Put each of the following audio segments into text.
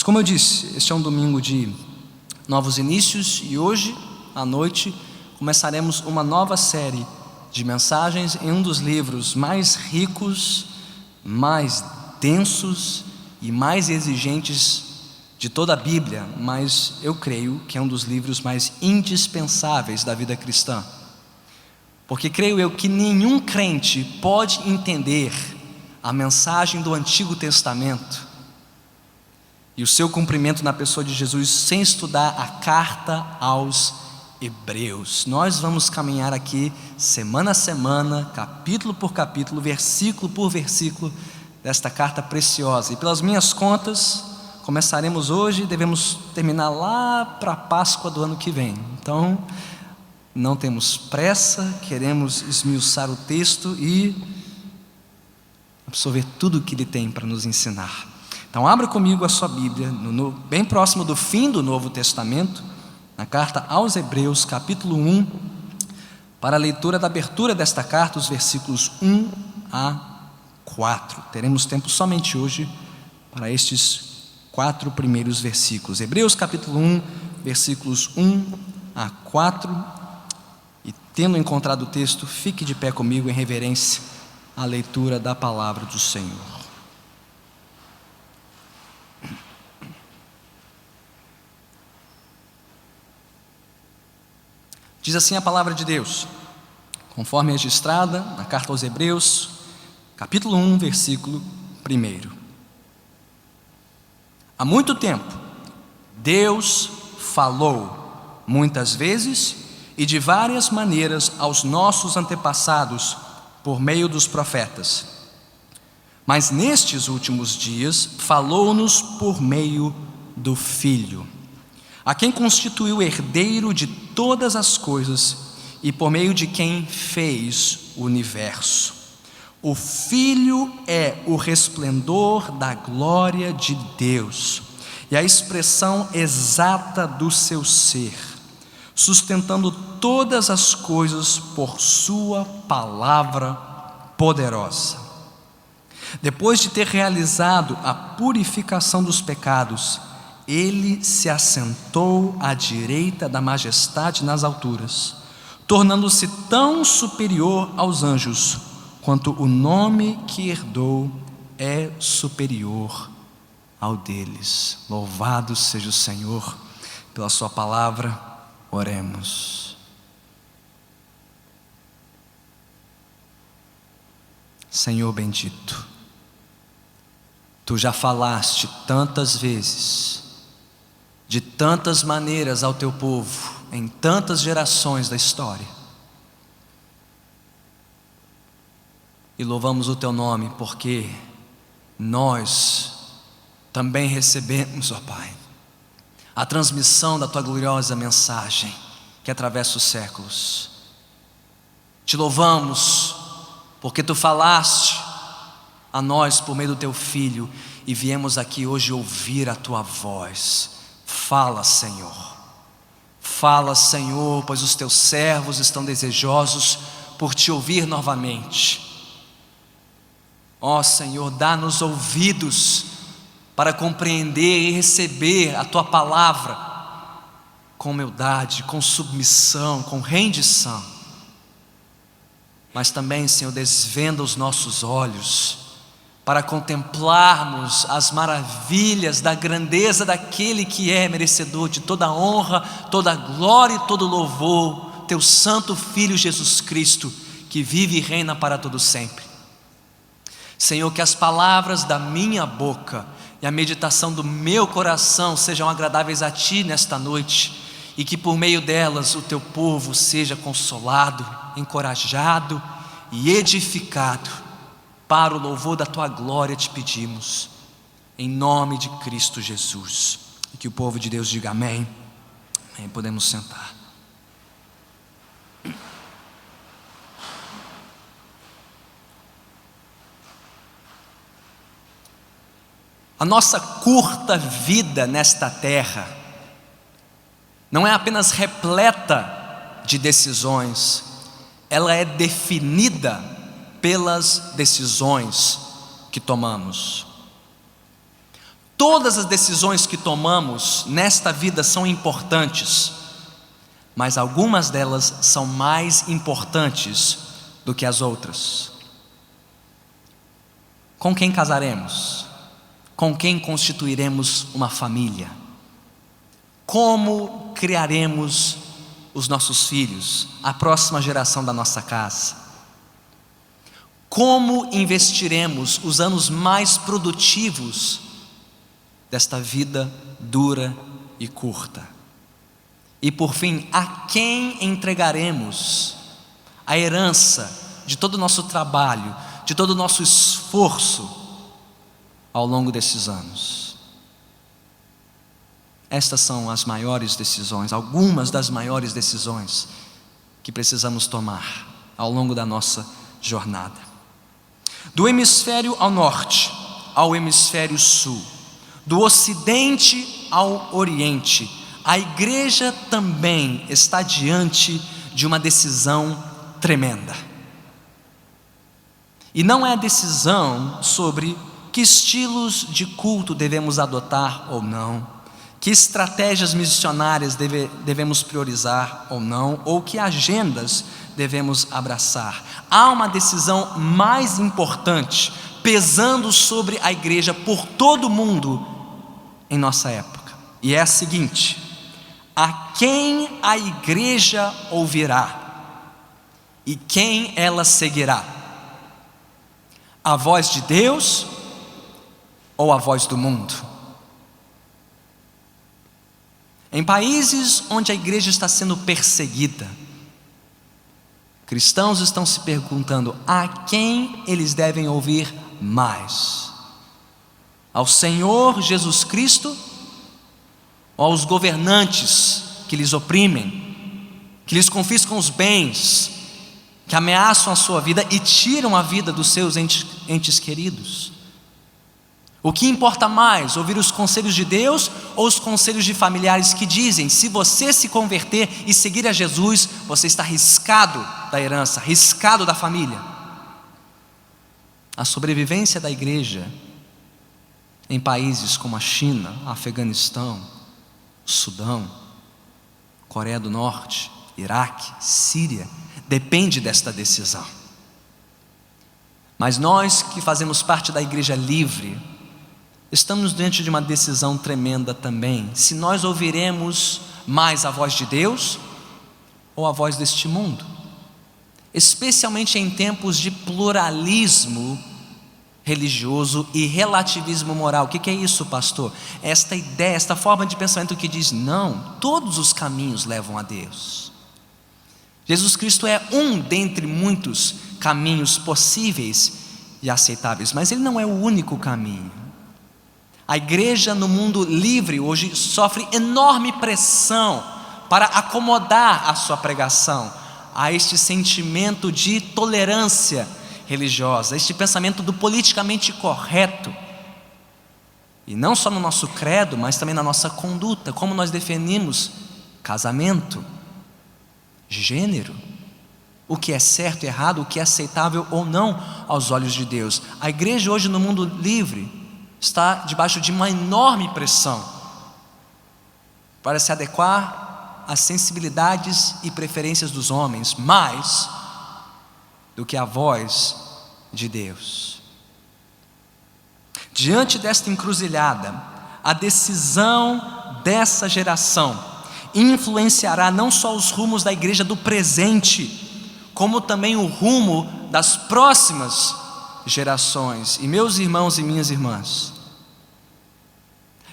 como eu disse, este é um domingo de novos inícios e hoje à noite começaremos uma nova série de mensagens em um dos livros mais ricos, mais densos e mais exigentes de toda a Bíblia, mas eu creio que é um dos livros mais indispensáveis da vida cristã, porque creio eu que nenhum crente pode entender a mensagem do Antigo Testamento e o seu cumprimento na pessoa de Jesus sem estudar a carta aos Hebreus. Nós vamos caminhar aqui semana a semana, capítulo por capítulo, versículo por versículo desta carta preciosa, e pelas minhas contas começaremos hoje e devemos terminar lá para a Páscoa do ano que vem. Então não temos pressa, queremos esmiuçar o texto e absorver tudo o que ele tem para nos ensinar. Então abra comigo a sua Bíblia, bem próximo do fim do Novo Testamento, na carta aos Hebreus, capítulo 1, para a leitura da abertura desta carta, os versículos 1 a 4. Teremos tempo somente hoje para estes 4 primeiros versículos. Hebreus capítulo 1, versículos 1 a 4. E tendo encontrado o texto, fique de pé comigo em reverência à leitura da palavra do Senhor. Diz assim a palavra de Deus, conforme registrada na carta aos Hebreus, capítulo 1, versículo 1. Há muito tempo, Deus falou muitas vezes e de várias maneiras aos nossos antepassados por meio dos profetas. Mas nestes últimos dias, falou-nos por meio do Filho, a quem constituiu herdeiro de todas as coisas e por meio de quem fez o universo. O Filho é o resplendor da glória de Deus e a expressão exata do seu ser, sustentando todas as coisas por sua palavra poderosa. Depois de ter realizado a purificação dos pecados, ele se assentou à direita da majestade nas alturas, tornando-se tão superior aos anjos, quanto o nome que herdou é superior ao deles. Louvado seja o Senhor pela sua palavra. Oremos. Senhor bendito, Tu já falaste tantas vezes, de tantas maneiras ao Teu povo, em tantas gerações da história, e louvamos o Teu nome porque nós também recebemos, ó Pai, a transmissão da Tua gloriosa mensagem que atravessa os séculos. Te louvamos porque Tu falaste a nós por meio do Teu Filho e viemos aqui hoje ouvir a Tua voz. Fala, Senhor. Fala, Senhor, pois os Teus servos estão desejosos por Te ouvir novamente. Ó Senhor, dá-nos ouvidos para compreender e receber a Tua palavra com humildade, com submissão, com rendição. Mas também, Senhor, desvenda os nossos olhos para contemplarmos as maravilhas da grandeza daquele que é merecedor de toda a honra, toda a glória e todo o louvor, Teu santo Filho Jesus Cristo, que vive e reina para todo sempre. Senhor, que as palavras da minha boca e a meditação do meu coração sejam agradáveis a Ti nesta noite, e que por meio delas o Teu povo seja consolado, encorajado e edificado. Para o louvor da Tua glória te pedimos, em nome de Cristo Jesus. E que o povo de Deus diga amém. Amém. Podemos sentar. A nossa curta vida nesta terra não é apenas repleta de decisões, ela é definida pelas decisões que tomamos. Todas as decisões que tomamos nesta vida são importantes, mas algumas delas são mais importantes do que as outras. Com quem casaremos? Com quem constituiremos uma família? Como criaremos os nossos filhos, a próxima geração da nossa casa? Como investiremos os anos mais produtivos desta vida dura e curta? E por fim, a quem entregaremos a herança de todo o nosso trabalho, de todo o nosso esforço ao longo desses anos? Estas são as maiores decisões, algumas das maiores decisões que precisamos tomar ao longo da nossa jornada. Do hemisfério ao norte ao hemisfério sul, do ocidente ao oriente, a igreja também está diante de uma decisão tremenda. E não é a decisão sobre que estilos de culto devemos adotar ou não, que estratégias missionárias devemos priorizar ou não, ou que agendas devemos abraçar. Há uma decisão mais importante pesando sobre a igreja por todo o mundo em nossa época, e é a seguinte: a quem a igreja ouvirá e quem ela seguirá? A voz de Deus ou a voz do mundo? Em países onde a igreja está sendo perseguida, cristãos estão se perguntando a quem eles devem ouvir mais: ao Senhor Jesus Cristo ou aos governantes que lhes oprimem, que lhes confiscam os bens, que ameaçam a sua vida e tiram a vida dos seus entes queridos? O que importa mais, ouvir os conselhos de Deus ou os conselhos de familiares que dizem: se você se converter e seguir a Jesus, você está riscado da herança, riscado da família? A sobrevivência da igreja em países como a China, Afeganistão, Sudão, Coreia do Norte, Iraque, Síria, depende desta decisão. Mas nós que fazemos parte da igreja livre, estamos diante de uma decisão tremenda também: se nós ouviremos mais a voz de Deus ou a voz deste mundo, especialmente em tempos de pluralismo religioso e relativismo moral. O que é isso, pastor? Esta ideia, esta forma de pensamento que diz: não, todos os caminhos levam a Deus. Jesus Cristo é um dentre muitos caminhos possíveis e aceitáveis, mas Ele não é o único caminho. A igreja no mundo livre hoje sofre enorme pressão para acomodar a sua pregação a este sentimento de tolerância religiosa, este pensamento do politicamente correto. E não só no nosso credo, mas também na nossa conduta, como nós definimos casamento, gênero, o que é certo e errado, o que é aceitável ou não aos olhos de Deus. A igreja hoje no mundo livre está debaixo de uma enorme pressão para se adequar às sensibilidades e preferências dos homens, mais do que a voz de Deus. Diante desta encruzilhada, a decisão dessa geração influenciará não só os rumos da igreja do presente, como também o rumo das próximas gerações. E meus irmãos e minhas irmãs,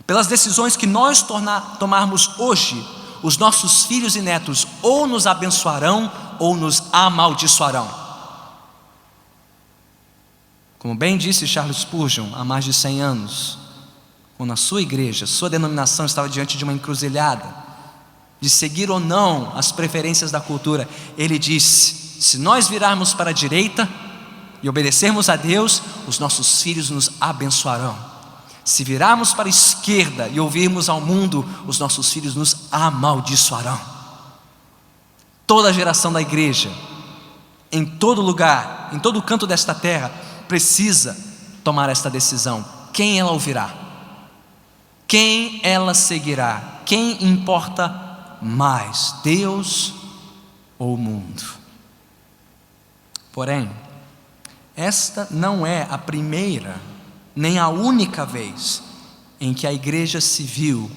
pelas decisões que nós tomarmos hoje, os nossos filhos e netos ou nos abençoarão ou nos amaldiçoarão. Como bem disse Charles Spurgeon há mais de 100 anos, quando a sua igreja, sua denominação estava diante de uma encruzilhada de seguir ou não as preferências da cultura, ele disse: se nós virarmos para a direita e obedecermos a Deus, os nossos filhos nos abençoarão. Se virarmos para a esquerda e ouvirmos ao mundo, os nossos filhos nos amaldiçoarão. Toda a geração da igreja, em todo lugar, em todo canto desta terra, precisa tomar esta decisão: quem ela ouvirá? Quem ela seguirá? Quem importa mais, Deus ou o mundo? Porém, esta não é a primeira nem a única vez em que a igreja se viu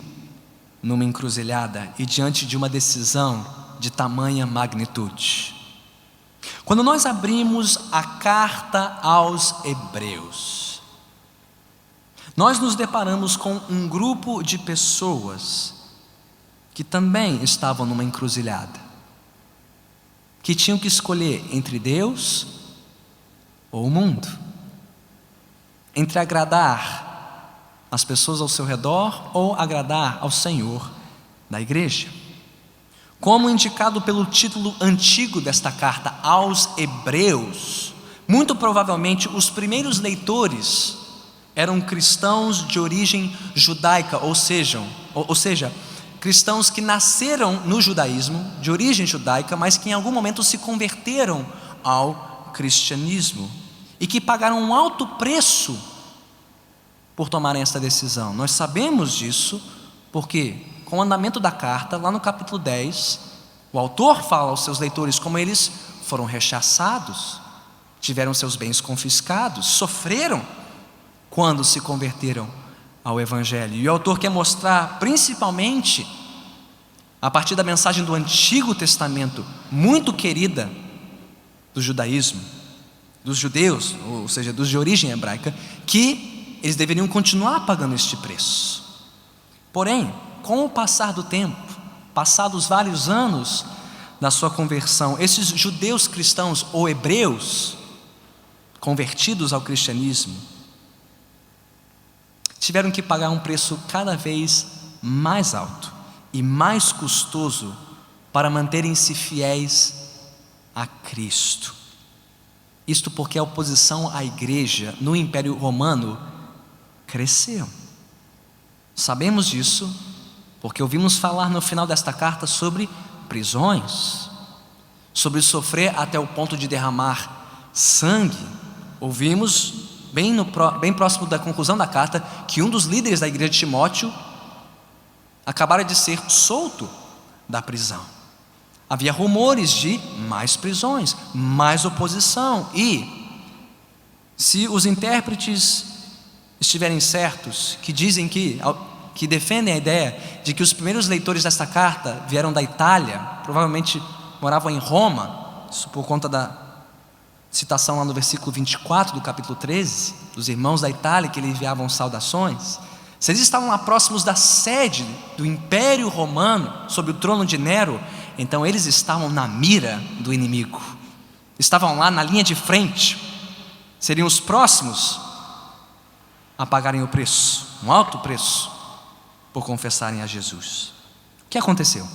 numa encruzilhada e diante de uma decisão de tamanha magnitude. Quando nós abrimos a carta aos Hebreus, nós nos deparamos com um grupo de pessoas que também estavam numa encruzilhada, que tinham que escolher entre Deus ou o mundo, entre agradar as pessoas ao seu redor ou agradar ao Senhor da igreja. Como indicado pelo título antigo desta carta aos Hebreus, muito provavelmente os primeiros leitores eram cristãos de origem judaica, ou seja, cristãos que nasceram no judaísmo, de origem judaica, mas que em algum momento se converteram ao cristianismo e que pagaram um alto preço por tomarem essa decisão. Nós sabemos disso porque, com o andamento da carta, lá no capítulo 10, o autor fala aos seus leitores como eles foram rechaçados, tiveram seus bens confiscados, sofreram quando se converteram ao Evangelho. E o autor quer mostrar, principalmente, a partir da mensagem do Antigo Testamento, muito querida do judaísmo, dos judeus, ou seja, dos de origem hebraica, que eles deveriam continuar pagando este preço. Porém, com o passar do tempo, passados vários anos da sua conversão, esses judeus cristãos ou hebreus convertidos ao cristianismo tiveram que pagar um preço cada vez mais alto e mais custoso para manterem-se fiéis a Cristo. Isto porque a oposição à igreja no Império Romano cresceu. Sabemos disso porque ouvimos falar no final desta carta sobre prisões, sobre sofrer até o ponto de derramar sangue. Ouvimos bem próximo da conclusão da carta que um dos líderes da igreja de Timóteo acabara de ser solto da prisão. Havia rumores de mais prisões, mais oposição, e se os intérpretes estiverem certos, que dizem que defendem a ideia de que os primeiros leitores desta carta vieram da Itália, provavelmente moravam em Roma, isso por conta da citação lá no versículo 24 do capítulo 13, dos irmãos da Itália que lhe enviavam saudações. Se eles estavam lá próximos da sede do Império Romano, sob o trono de Nero, então eles estavam na mira do inimigo, estavam lá na linha de frente, seriam os próximos a pagarem o preço, um alto preço, por confessarem a Jesus. O que aconteceu?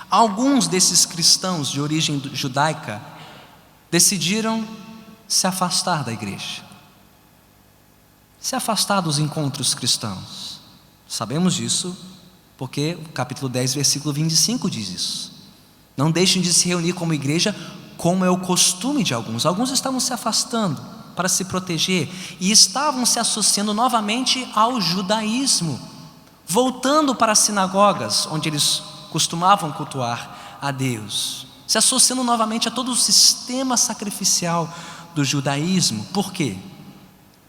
Alguns desses cristãos de origem judaica decidiram se afastar da igreja, se afastar dos encontros cristãos. Sabemos disso porque o capítulo 10, versículo 25 diz isso. Não deixem de se reunir como igreja, como é o costume de alguns. Alguns estavam se afastando para se proteger e estavam se associando novamente ao judaísmo, voltando para as sinagogas onde eles costumavam cultuar a Deus, se associando novamente a todo o sistema sacrificial do judaísmo. Por quê?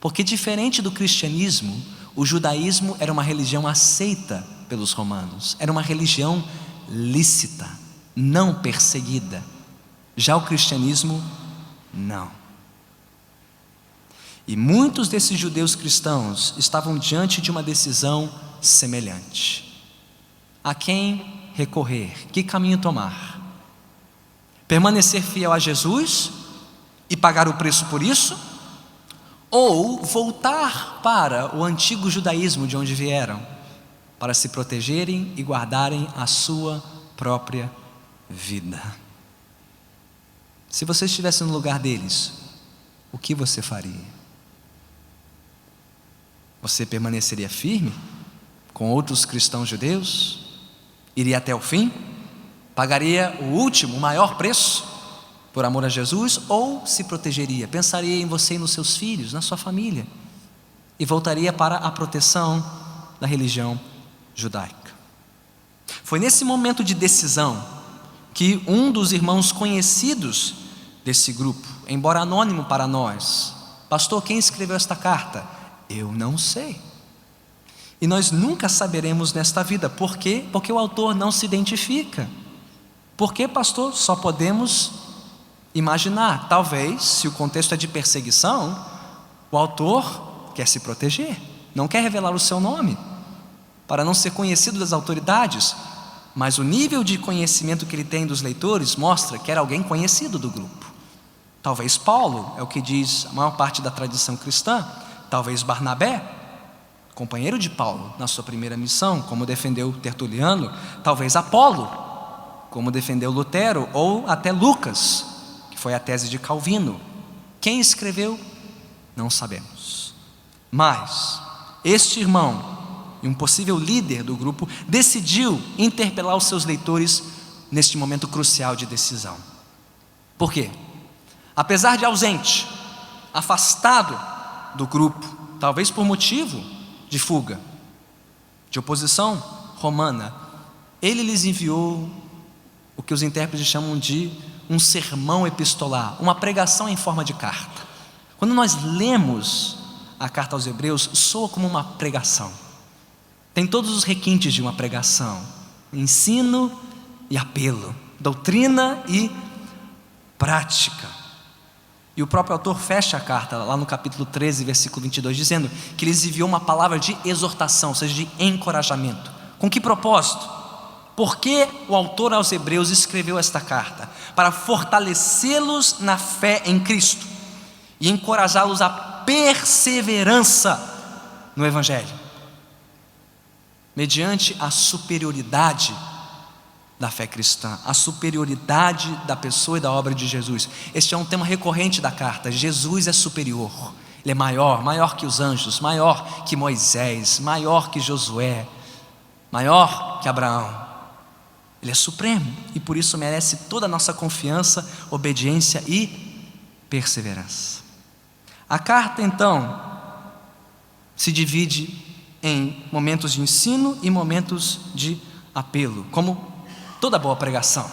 Porque, diferente do cristianismo, o judaísmo era uma religião aceita pelos romanos, era uma religião lícita, não perseguida. Já o cristianismo, não. E muitos desses judeus cristãos estavam diante de uma decisão semelhante. A quem recorrer? Que caminho tomar? Permanecer fiel a Jesus e pagar o preço por isso? Ou voltar para o antigo judaísmo de onde vieram, para se protegerem e guardarem a sua própria vida? Se você estivesse no lugar deles, o que você faria? Você permaneceria firme com outros cristãos judeus? Iria até o fim? Pagaria o último, o maior preço por amor a Jesus? Ou se protegeria? Pensaria em você e nos seus filhos, na sua família, e voltaria para a proteção da religião judaica. Foi nesse momento de decisão que um dos irmãos conhecidos desse grupo, embora anônimo para nós: pastor, quem escreveu esta carta? Eu não sei. E nós nunca saberemos nesta vida. Por quê? Porque o autor não se identifica. Por quê, pastor? Só podemos imaginar. Talvez, se o contexto é de perseguição, o autor quer se proteger, não quer revelar o seu nome, para não ser conhecido das autoridades. Mas o nível de conhecimento que ele tem dos leitores mostra que era alguém conhecido do grupo. Talvez Paulo, é o que diz a maior parte da tradição cristã. Talvez Barnabé, companheiro de Paulo na sua primeira missão, como defendeu Tertuliano. Talvez Apolo, como defendeu Lutero, ou até Lucas, que foi a tese de Calvino. Quem escreveu? Não sabemos. Mas este irmão e um possível líder do grupo decidiu interpelar os seus leitores neste momento crucial de decisão. Por quê? Apesar de ausente, afastado do grupo, talvez por motivo de fuga, de oposição romana, ele lhes enviou o que os intérpretes chamam de um sermão epistolar, uma pregação em forma de carta. Quando nós lemos a carta aos Hebreus, soa como uma pregação. Tem todos os requintes de uma pregação: ensino e apelo, doutrina e prática. E o próprio autor fecha a carta lá no capítulo 13, versículo 22, dizendo que lhes enviou uma palavra de exortação, ou seja, de encorajamento. Com que propósito? Por que o autor aos Hebreus escreveu esta carta? Para fortalecê-los na fé em Cristo e encorajá-los à perseverança no Evangelho, mediante a superioridade da fé cristã, a superioridade da pessoa e da obra de Jesus. Este é um tema recorrente da carta. Jesus é superior, Ele é maior, maior que os anjos, maior que Moisés, maior que Josué, maior que Abraão. Ele é supremo e por isso merece toda a nossa confiança, obediência e perseverança. A carta então se divide em momentos de ensino e momentos de apelo, como toda boa pregação.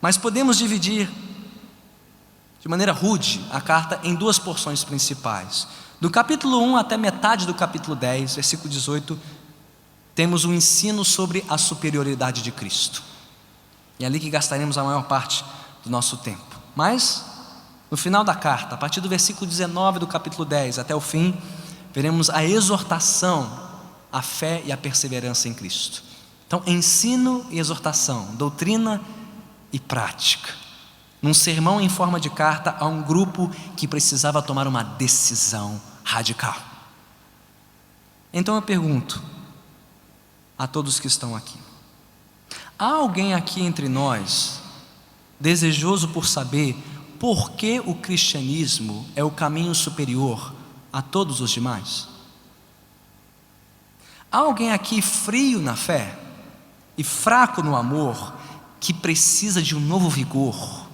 Mas podemos dividir de maneira rude a carta em duas porções principais. Do capítulo 1 até metade do capítulo 10, versículo 18, temos um ensino sobre a superioridade de Cristo. E é ali que gastaremos a maior parte do nosso tempo. Mas, no final da carta, a partir do versículo 19 do capítulo 10 até o fim, veremos a exortação à fé e à perseverança em Cristo. Então, ensino e exortação, doutrina e prática. Num sermão em forma de carta a um grupo que precisava tomar uma decisão radical. Então eu pergunto a todos que estão aqui: há alguém aqui entre nós desejoso por saber por que o cristianismo é o caminho superior a todos os demais? Há alguém aqui frio na fé e fraco no amor, que precisa de um novo vigor,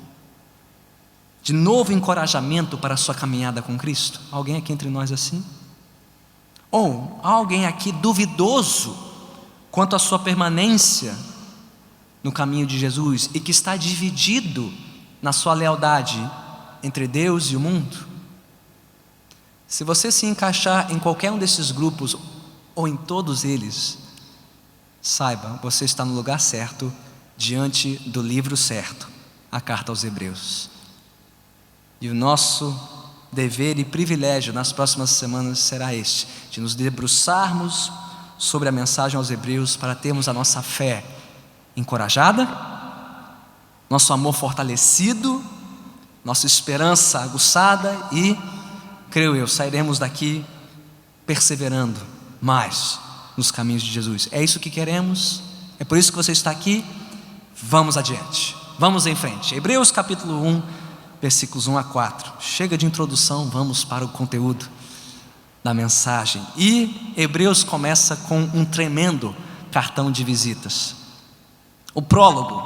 de novo encorajamento para a sua caminhada com Cristo? Alguém aqui entre nós assim? Ou há alguém aqui duvidoso quanto à sua permanência no caminho de Jesus e que está dividido na sua lealdade entre Deus e o mundo? Se você se encaixar em qualquer um desses grupos ou em todos eles, saiba, você está no lugar certo, diante do livro certo, a carta aos Hebreus. E o nosso dever e privilégio nas próximas semanas será este: de nos debruçarmos sobre a mensagem aos Hebreus, para termos a nossa fé encorajada, nosso amor fortalecido, nossa esperança aguçada e, creio eu, sairemos daqui perseverando mais nos caminhos de Jesus. É isso que queremos, é por isso que você está aqui. Vamos adiante, vamos em frente. Hebreus capítulo 1, versículos 1 a 4. Chega de introdução, vamos para o conteúdo da mensagem. E Hebreus começa com um tremendo cartão de visitas. O prólogo,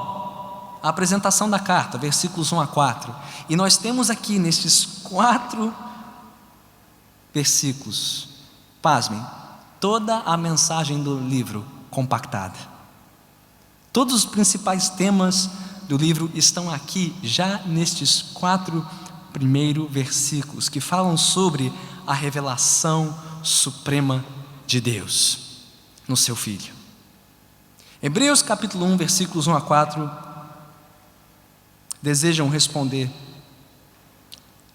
a apresentação da carta, versículos 1 a 4. E nós temos aqui nestes 4 versículos, pasmem, toda a mensagem do livro compactada. Todos os principais temas do livro estão aqui, já nestes 4 primeiros versículos, que falam sobre a revelação suprema de Deus no seu Filho. Hebreus capítulo 1, versículos 1 a 4, desejam responder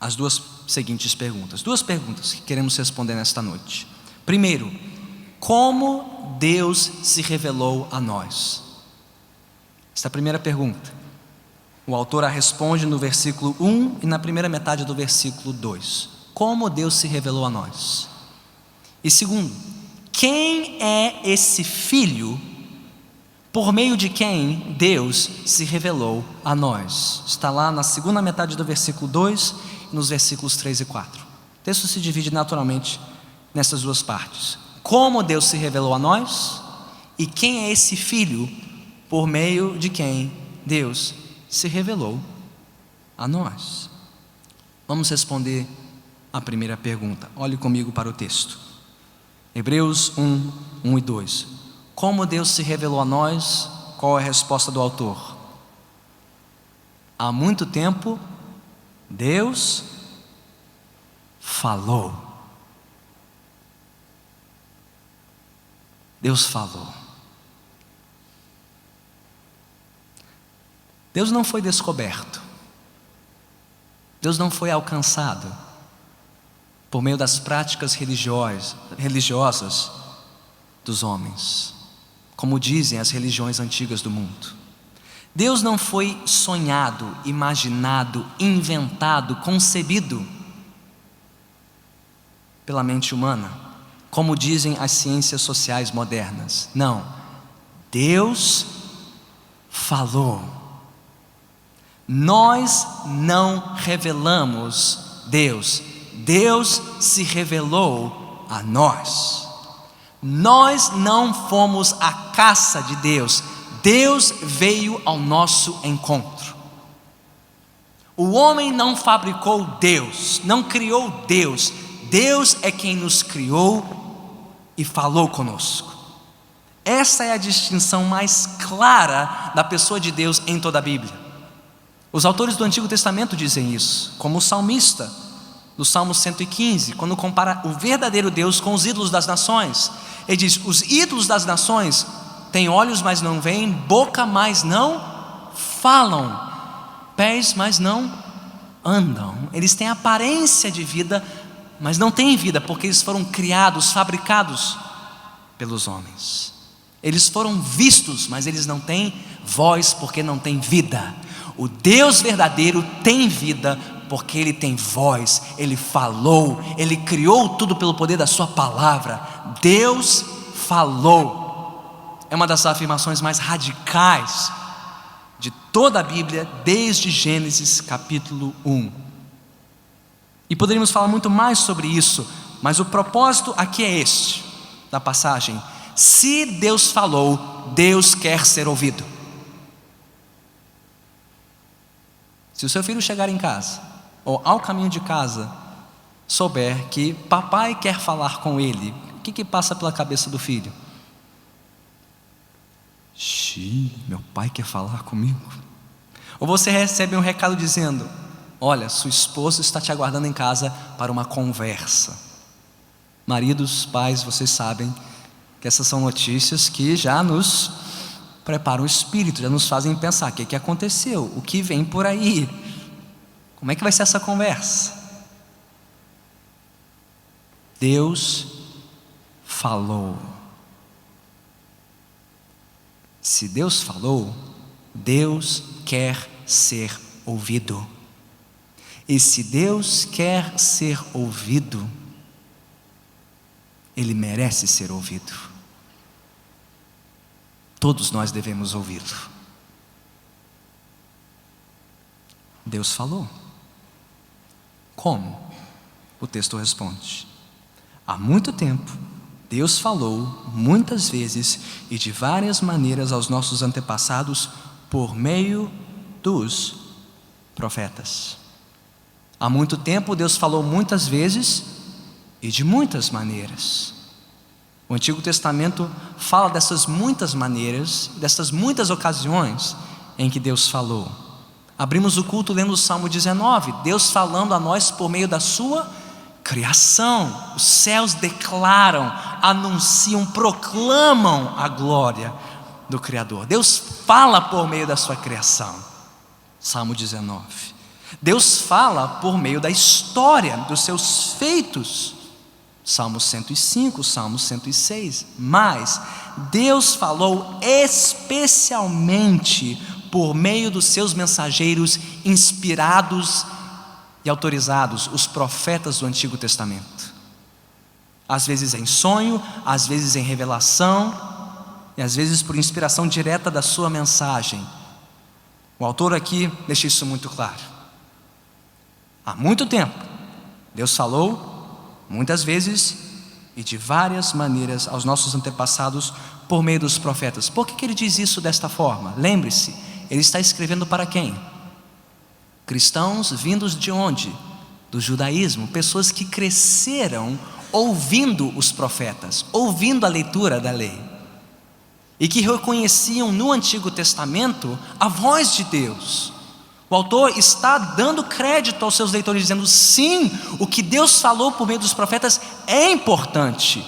as 2 seguintes perguntas. 2 perguntas que queremos responder nesta noite. Primeiro, como Deus se revelou a nós? Esta é a primeira pergunta. O autor a responde no versículo 1 e na primeira metade do versículo 2. Como Deus se revelou a nós? E segundo, quem é esse Filho por meio de quem Deus se revelou a nós? Está lá na segunda metade do versículo 2 e nos versículos 3 e 4. O texto se divide naturalmente nessas 2 partes. Como Deus se revelou a nós e quem é esse Filho por meio de quem Deus se revelou a nós. Vamos responder a primeira pergunta. Olhe comigo para o texto. Hebreus 1, 1 e 2. Como Deus se revelou a nós? Qual é a resposta do autor? Há muito tempo, Deus falou. Deus falou. Deus não foi descoberto. Deus não foi alcançado por meio das práticas religiosas dos homens, como dizem as religiões antigas do mundo. Deus não foi sonhado, imaginado, inventado, concebido pela mente humana, como dizem as ciências sociais modernas. Não, Deus falou. Nós não revelamos Deus, Deus se revelou a nós. Nós não fomos à caça de Deus, Deus veio ao nosso encontro. O homem não fabricou Deus, não criou Deus, Deus é quem nos criou e falou conosco. Essa é a distinção mais clara da pessoa de Deus em toda a Bíblia. Os autores do Antigo Testamento dizem isso, como o salmista, no Salmo 115, quando compara o verdadeiro Deus com os ídolos das nações. Ele diz: os ídolos das nações têm olhos, mas não veem, boca, mas não falam, pés, mas não andam. Eles têm aparência de vida, mas não têm vida, porque eles foram criados, fabricados pelos homens. Eles foram vistos, mas eles não têm voz, porque não têm vida. O Deus verdadeiro tem vida, porque Ele tem voz, Ele falou, Ele criou tudo pelo poder da sua palavra. Deus falou. É uma das afirmações mais radicais de toda a Bíblia, desde Gênesis capítulo 1. E poderíamos falar muito mais sobre isso, mas o propósito aqui é este, da passagem. Se Deus falou, Deus quer ser ouvido. Se o seu filho chegar em casa, ou ao caminho de casa, souber que papai quer falar com ele, o que passa pela cabeça do filho? Meu pai quer falar comigo? Ou você recebe um recado dizendo: olha, sua esposa está te aguardando em casa para uma conversa. Maridos, pais, vocês sabem que essas são notícias que já nos preparam o espírito, já nos fazem pensar: o que aconteceu? O que vem por aí? Como é que vai ser essa conversa? Deus falou. Se Deus falou, Deus quer ser ouvido. E se Deus quer ser ouvido, Ele merece ser ouvido. Todos nós devemos ouvi-lo. Deus falou. Como? O texto responde: há muito tempo, Deus falou muitas vezes e de várias maneiras aos nossos antepassados por meio dos profetas. Há muito tempo, Deus falou muitas vezes e de muitas maneiras. O Antigo Testamento fala dessas muitas maneiras, dessas muitas ocasiões em que Deus falou. Abrimos o culto lendo o Salmo 19, Deus falando a nós por meio da sua criação. Os céus declaram, anunciam, proclamam a glória do Criador. Deus fala por meio da sua criação. Salmo 19. Deus fala por meio da história, dos seus feitos. Salmo 105, Salmo 106. Mas Deus falou especialmente por meio dos seus mensageiros inspirados e autorizados, os profetas do Antigo Testamento. Às vezes em sonho, às vezes em revelação, e às vezes por inspiração direta da sua mensagem. O autor aqui deixa isso muito claro. Há muito tempo, Deus falou muitas vezes e de várias maneiras aos nossos antepassados por meio dos profetas. Por que ele diz isso desta forma? Lembre-se, ele está escrevendo para quem? Cristãos vindos de onde? Do judaísmo, pessoas que cresceram ouvindo os profetas, ouvindo a leitura da lei, e que reconheciam no Antigo Testamento a voz de Deus. O autor está dando crédito aos seus leitores, dizendo: sim, o que Deus falou por meio dos profetas é importante,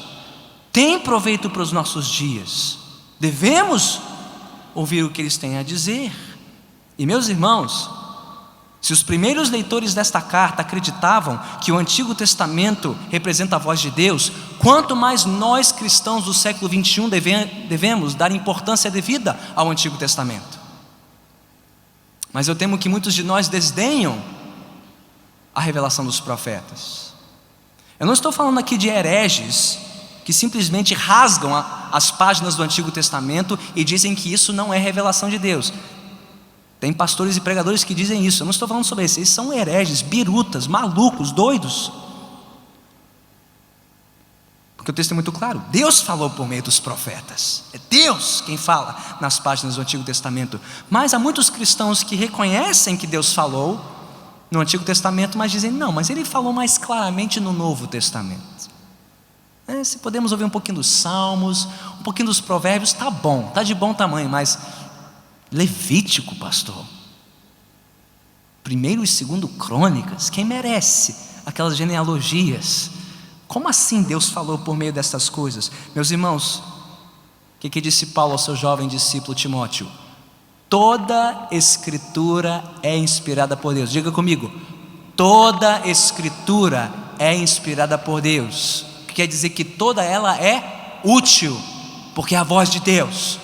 tem proveito para os nossos dias, devemos ouvir o que eles têm a dizer. E meus irmãos, se os primeiros leitores desta carta acreditavam que o Antigo Testamento representa a voz de Deus, quanto mais nós cristãos do século 21 devemos dar importância devida ao Antigo Testamento. Mas eu temo que muitos de nós desdenham a revelação dos profetas. Eu não estou falando aqui de hereges que simplesmente rasgam as páginas do Antigo Testamento e dizem que isso não é revelação de Deus. Tem pastores e pregadores que dizem isso. Eu não estou falando sobre isso. Eles são hereges, birutas, malucos, doidos. Porque o texto é muito claro. Deus falou por meio dos profetas. É Deus quem fala nas páginas do Antigo Testamento. Mas há muitos cristãos que reconhecem que Deus falou no Antigo Testamento, mas dizem: não, mas Ele falou mais claramente no Novo Testamento. Se podemos ouvir um pouquinho dos Salmos, um pouquinho dos Provérbios, tá bom, tá de bom tamanho, mas Levítico, pastor, 1º e 2º Crônicas, quem merece aquelas genealogias? Como assim Deus falou por meio dessas coisas? Meus irmãos, o que disse Paulo ao seu jovem discípulo Timóteo? Toda Escritura é inspirada por Deus. Diga comigo: toda Escritura é inspirada por Deus. O que quer dizer que toda ela é útil, porque é a voz de Deus.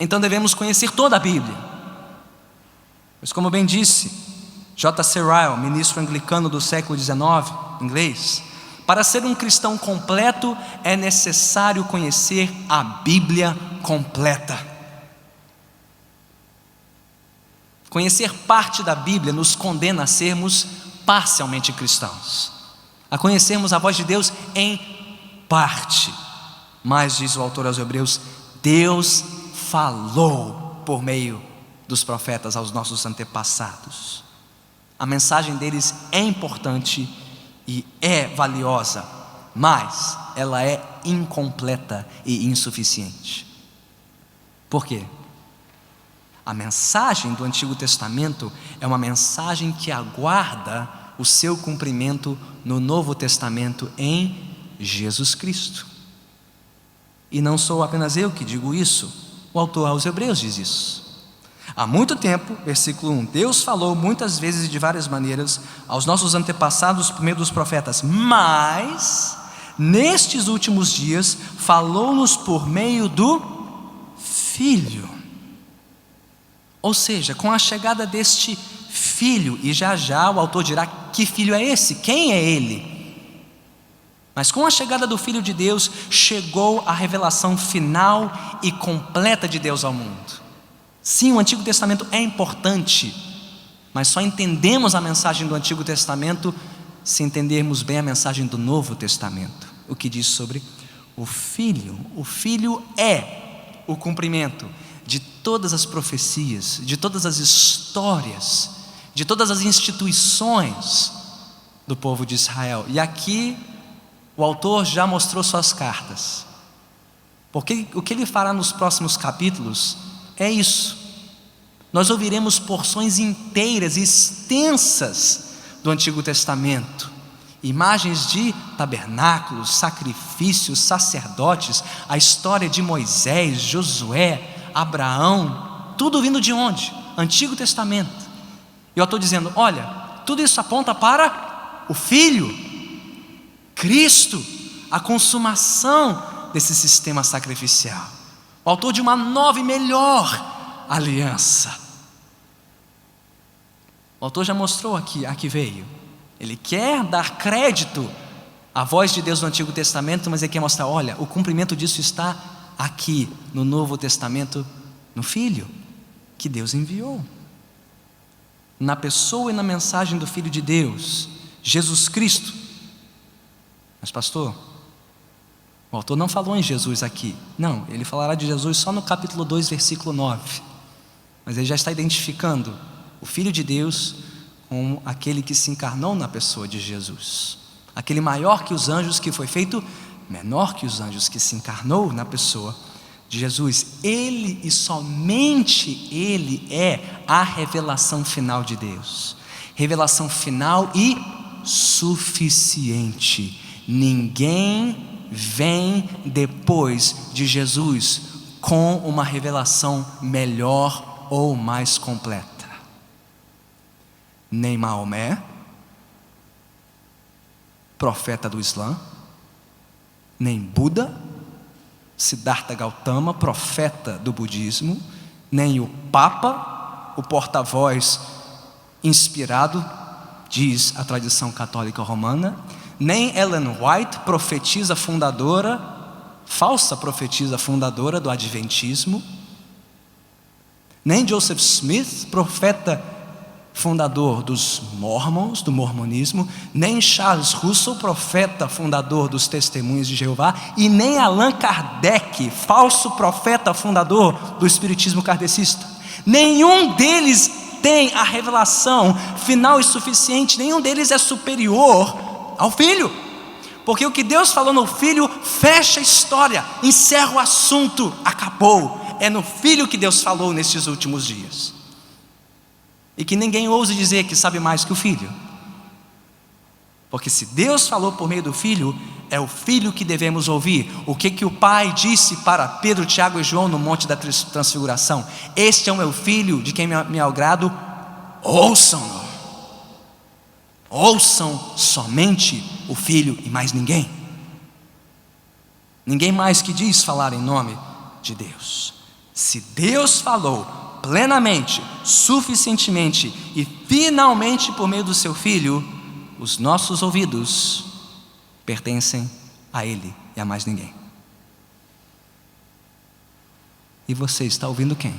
Então devemos conhecer toda a Bíblia. Mas como bem disse J.C. Ryle, ministro anglicano do século XIX, inglês, para ser um cristão completo é necessário conhecer a Bíblia completa. Conhecer parte da Bíblia nos condena a sermos parcialmente cristãos, a conhecermos a voz de Deus em parte. Mas, diz o autor aos Hebreus, Deus falou por meio dos profetas aos nossos antepassados. A mensagem deles é importante e é valiosa, mas ela é incompleta e insuficiente. Por quê? A mensagem do Antigo Testamento é uma mensagem que aguarda o seu cumprimento no Novo Testamento em Jesus Cristo. E não sou apenas eu que digo isso, o autor aos Hebreus diz isso. Há muito tempo, versículo 1, Deus falou muitas vezes e de várias maneiras aos nossos antepassados por meio dos profetas, mas nestes últimos dias falou-nos por meio do Filho. Ou seja, com a chegada deste Filho, e já já o autor dirá: que Filho é esse? Quem é Ele? Mas com a chegada do Filho de Deus, chegou a revelação final e completa de Deus ao mundo. Sim, o Antigo Testamento é importante, mas só entendemos a mensagem do Antigo Testamento se entendermos bem a mensagem do Novo Testamento. O que diz sobre o Filho. O Filho é o cumprimento de todas as profecias, de todas as histórias, de todas as instituições do povo de Israel. E aqui o autor já mostrou suas cartas. Porque o que ele fará nos próximos capítulos é isso. Nós ouviremos porções inteiras e extensas do Antigo Testamento. Imagens de tabernáculos, sacrifícios, sacerdotes, a história de Moisés, Josué, Abraão, tudo vindo de onde? Antigo Testamento. E eu estou dizendo, olha, tudo isso aponta para o Filho, Cristo, a consumação desse sistema sacrificial, o autor de uma nova e melhor aliança. O autor já mostrou aqui, a que veio. Ele quer dar crédito à voz de Deus no Antigo Testamento, mas ele quer mostrar, olha, o cumprimento disso está aqui no Novo Testamento, no Filho que Deus enviou, na pessoa e na mensagem do Filho de Deus, Jesus Cristo. Mas pastor, o autor não falou em Jesus aqui. Não, ele falará de Jesus só no capítulo 2, versículo 9. Mas ele já está identificando o Filho de Deus como aquele que se encarnou na pessoa de Jesus, aquele maior que os anjos, que foi feito menor que os anjos, que se encarnou na pessoa de Jesus. Ele e somente Ele é a revelação final de Deus, revelação final e suficiente. Ninguém vem depois de Jesus com uma revelação melhor ou mais completa. Nem Maomé, profeta do Islã, nem Buda, Siddhartha Gautama, profeta do budismo, nem o Papa, o porta-voz inspirado, diz a tradição católica romana, nem Ellen White, profetisa fundadora, falsa profetisa fundadora do Adventismo, nem Joseph Smith, profeta fundador dos Mormons, do mormonismo, nem Charles Russell, profeta fundador dos Testemunhos de Jeová, e nem Allan Kardec, falso profeta fundador do espiritismo kardecista. Nenhum deles tem a revelação final e suficiente, nenhum deles é superior ao Filho, porque o que Deus falou no Filho fecha a história, encerra o assunto, acabou. É no Filho que Deus falou nesses últimos dias. E que ninguém ouse dizer que sabe mais que o Filho, porque se Deus falou por meio do Filho, é o Filho que devemos ouvir. O que o Pai disse para Pedro, Tiago e João no Monte da Transfiguração? Este é o meu Filho, de quem me agrado, ouçam-no. Ouçam somente o Filho e mais ninguém. Ninguém mais que diz falar em nome de Deus. Se Deus falou plenamente, suficientemente e finalmente por meio do seu Filho, os nossos ouvidos pertencem a Ele e a mais ninguém. E você está ouvindo quem?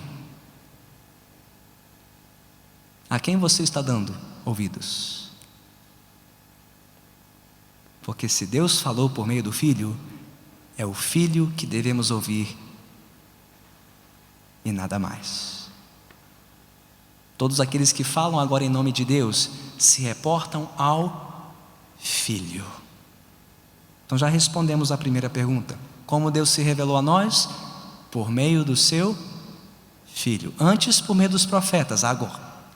A quem você está dando ouvidos? Porque se Deus falou por meio do Filho, é o Filho que devemos ouvir e nada mais. Todos aqueles que falam agora em nome de Deus se reportam ao Filho. Então já respondemos a primeira pergunta. Como Deus se revelou a nós? Por meio do seu Filho. Antes por meio dos profetas,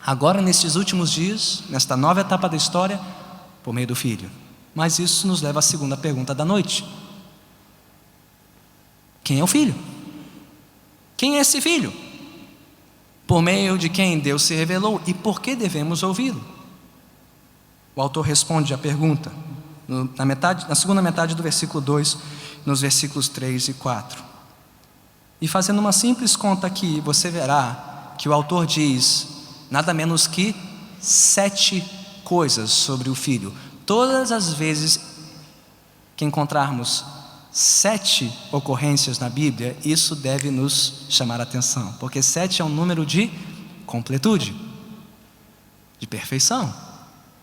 agora nesses últimos dias, nesta nova etapa da história, por meio do Filho. Mas isso nos leva à segunda pergunta da noite. Quem é o Filho? Quem é esse Filho? Por meio de quem Deus se revelou e por que devemos ouvi-lo? O autor responde a pergunta na segunda metade do versículo 2, nos versículos 3 e 4. E fazendo uma simples conta aqui, você verá que o autor diz nada menos que 7 coisas sobre o Filho. Todas as vezes que encontrarmos 7 ocorrências na Bíblia, isso deve nos chamar a atenção, porque 7 é um número de completude, de perfeição.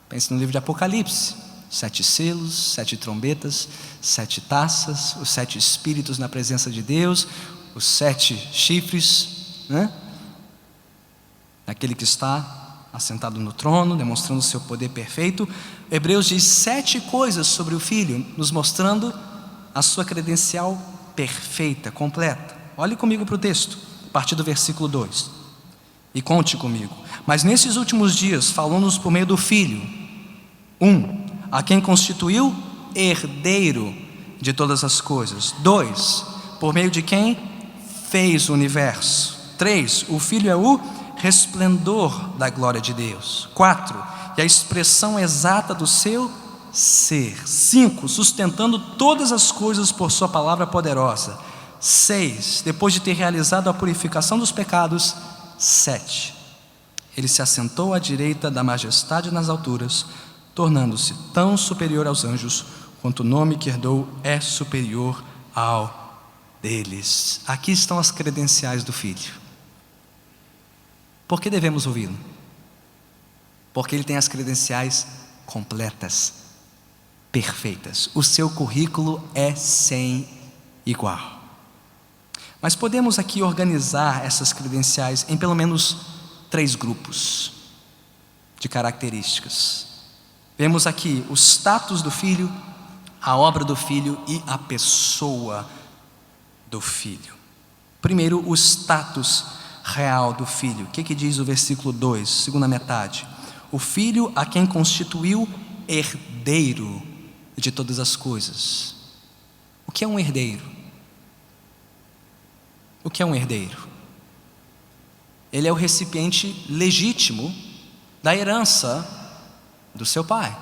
Pense no livro de Apocalipse: 7 selos, 7 trombetas, 7 taças, os 7 espíritos na presença de Deus, os 7 chifres, né? Aquele que está assentado no trono, demonstrando o seu poder perfeito. Hebreus diz 7 coisas sobre o Filho, nos mostrando a sua credencial perfeita, completa. Olhe comigo para o texto, a partir do versículo 2. E conte comigo. Mas nesses últimos dias, falou-nos por meio do Filho, a quem constituiu herdeiro de todas as coisas. 2, por meio de quem fez o universo. 3, o Filho é o resplendor da glória de Deus. 4, e a expressão exata do seu ser. 5, sustentando todas as coisas por sua palavra poderosa. 6, depois de ter realizado a purificação dos pecados. 7, ele se assentou à direita da majestade nas alturas, tornando-se tão superior aos anjos, quanto o nome que herdou é superior ao deles. Aqui estão as credenciais do Filho. Por que devemos ouvi-lo? Porque ele tem as credenciais completas, perfeitas. O seu currículo é sem igual. Mas podemos aqui organizar essas credenciais em pelo menos 3 grupos de características. Vemos aqui o status do Filho, a obra do Filho e a pessoa do Filho. Primeiro, o status real do Filho. O que diz o versículo 2, segunda metade? O Filho a quem constituiu herdeiro de todas as coisas. O que é um herdeiro? O que é um herdeiro? Ele é o recipiente legítimo da herança do seu pai.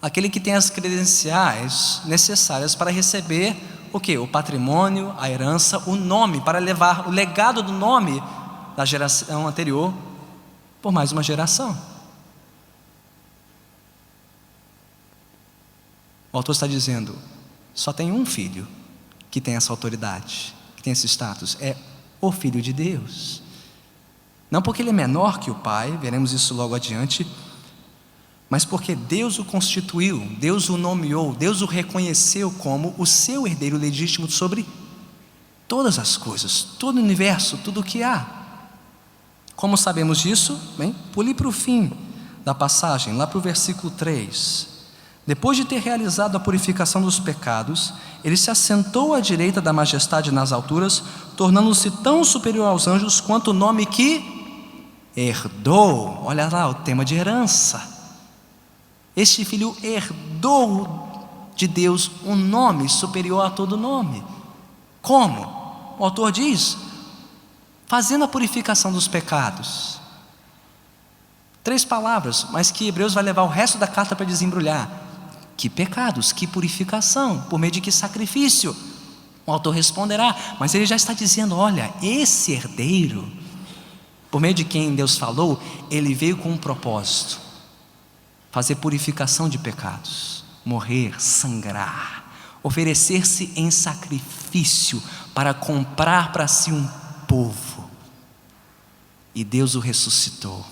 Aquele que tem as credenciais necessárias para receber o quê? O patrimônio, a herança, o nome, para levar o legado do nome da geração anterior por mais uma geração. O autor está dizendo, só tem um filho que tem essa autoridade, que tem esse status, é o Filho de Deus. Não porque ele é menor que o Pai, veremos isso logo adiante, mas porque Deus o constituiu, Deus o nomeou, Deus o reconheceu como o seu herdeiro legítimo sobre todas as coisas, todo o universo, tudo o que há. Como sabemos disso? Bem, pule para o fim da passagem, lá para o versículo 3. Depois de ter realizado a purificação dos pecados, ele se assentou à direita da majestade nas alturas, tornando-se tão superior aos anjos quanto o nome que herdou. Olha lá o tema de herança. Este filho herdou de Deus um nome superior a todo nome. Como? O autor diz, fazendo a purificação dos pecados. 3 palavras, mas que Hebreus vai levar o resto da carta para desembrulhar. Que pecados, que purificação, por meio de que sacrifício? O autor responderá, mas ele já está dizendo, olha, esse herdeiro, por meio de quem Deus falou, ele veio com um propósito: fazer purificação de pecados, morrer, sangrar, oferecer-se em sacrifício para comprar para si um povo. E Deus o ressuscitou.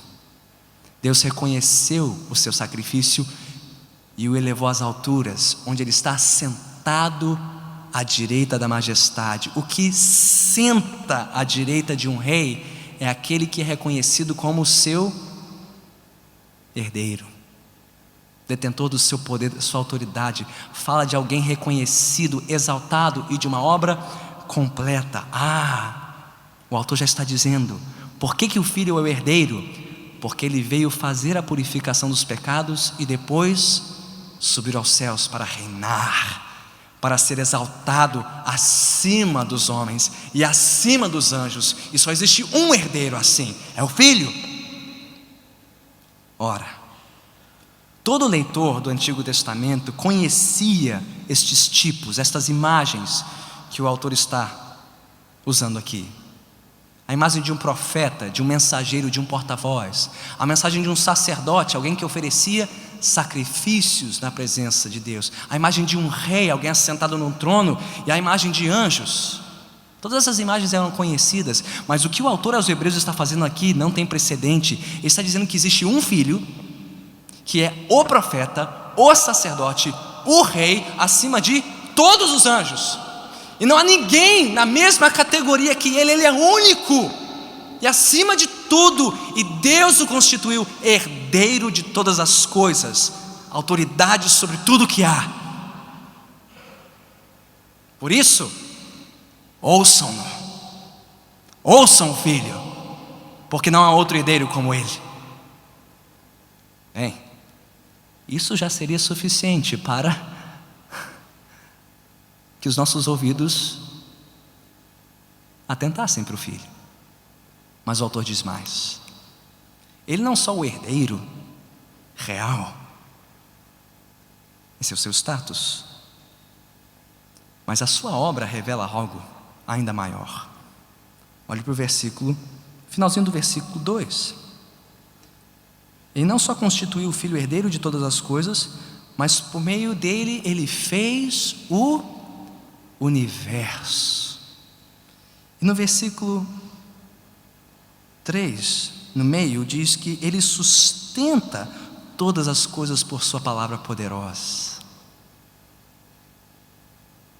Deus reconheceu o seu sacrifício e o elevou às alturas, onde ele está sentado à direita da majestade. O que senta à direita de um rei é aquele que é reconhecido como seu herdeiro, detentor do seu poder, da sua autoridade. Fala de alguém reconhecido, exaltado e de uma obra completa. O autor já está dizendo, por que o filho é o herdeiro? Porque ele veio fazer a purificação dos pecados e depois subir aos céus para reinar, para ser exaltado acima dos homens e acima dos anjos. E só existe um herdeiro assim, é o Filho. Ora, todo leitor do Antigo Testamento conhecia estes tipos, estas imagens que o autor está usando aqui. A imagem de um profeta, de um mensageiro, de um porta-voz. A mensagem de um sacerdote, alguém que oferecia sacrifícios na presença de Deus. A imagem de um rei, alguém assentado num trono. E a imagem de anjos. Todas essas imagens eram conhecidas, mas o que o autor aos Hebreus está fazendo aqui não tem precedente. Ele está dizendo que existe um filho, que é o profeta, o sacerdote, o rei, acima de todos os anjos. E não há ninguém na mesma categoria que ele é único. e acima de tudo, e Deus o constituiu herdeiro de todas as coisas, autoridade sobre tudo que há. Por isso, ouçam-no, ouçam o Filho, porque não há outro herdeiro como ele. Bem, isso já seria suficiente para que os nossos ouvidos atentassem para o Filho. Mas o autor diz mais: ele não só o herdeiro real, esse é o seu status, mas a sua obra revela algo ainda maior. Olhe para o versículo, finalzinho do versículo 2. Ele não só constituiu o Filho herdeiro de todas as coisas, mas por meio dele, ele fez o universo. E no versículo 3, no meio, diz que ele sustenta todas as coisas por sua palavra poderosa.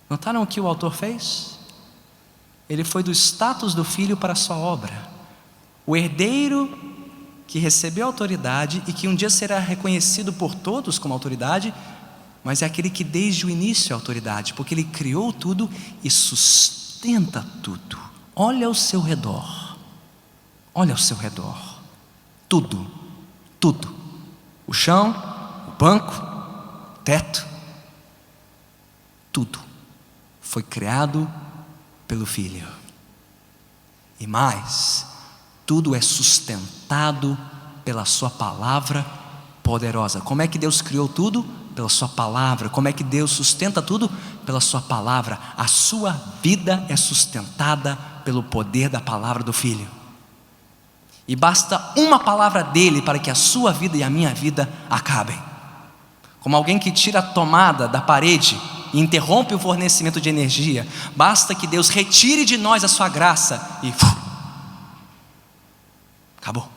Notaram o que o autor fez? Ele foi do status do Filho para a sua obra. O herdeiro que recebeu autoridade e que um dia será reconhecido por todos como autoridade, mas é aquele que desde o início é autoridade, porque ele criou tudo e sustenta tudo. Olha ao seu redor, olha ao seu redor, tudo, tudo, o chão, o banco, o teto, tudo foi criado pelo Filho. E mais, tudo é sustentado pela sua palavra poderosa. Como é que Deus criou tudo? Pela sua palavra. Como é que Deus sustenta tudo? Pela sua palavra. A sua vida é sustentada pelo poder da palavra do Filho. E basta uma palavra dele para que a sua vida e a minha vida acabem. Como alguém que tira a tomada da parede e interrompe o fornecimento de energia, basta que Deus retire de nós a sua graça e acabou.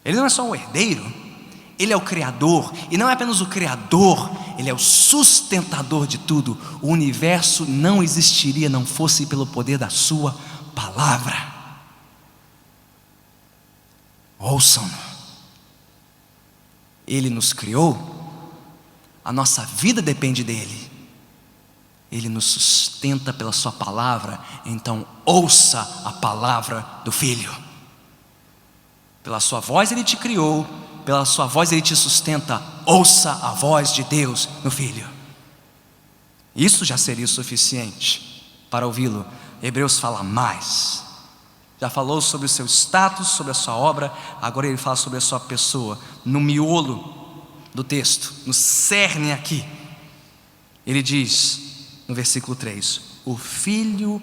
Ele não é só o herdeiro, ele é o Criador, e não é apenas o Criador, ele é o sustentador de tudo. O universo não existiria não fosse pelo poder da sua palavra. Ouçam-no. Ele nos criou, a nossa vida depende dele. Ele nos sustenta pela sua palavra, então ouça a palavra do Filho. Pela sua voz ele te criou, pela sua voz ele te sustenta. Ouça a voz de Deus no Filho. Isso já seria suficiente para ouvi-lo. Hebreus fala mais. Já falou sobre o seu status, sobre a sua obra, agora ele fala sobre a sua pessoa. No miolo do texto, no cerne aqui, ele diz no versículo 3: o Filho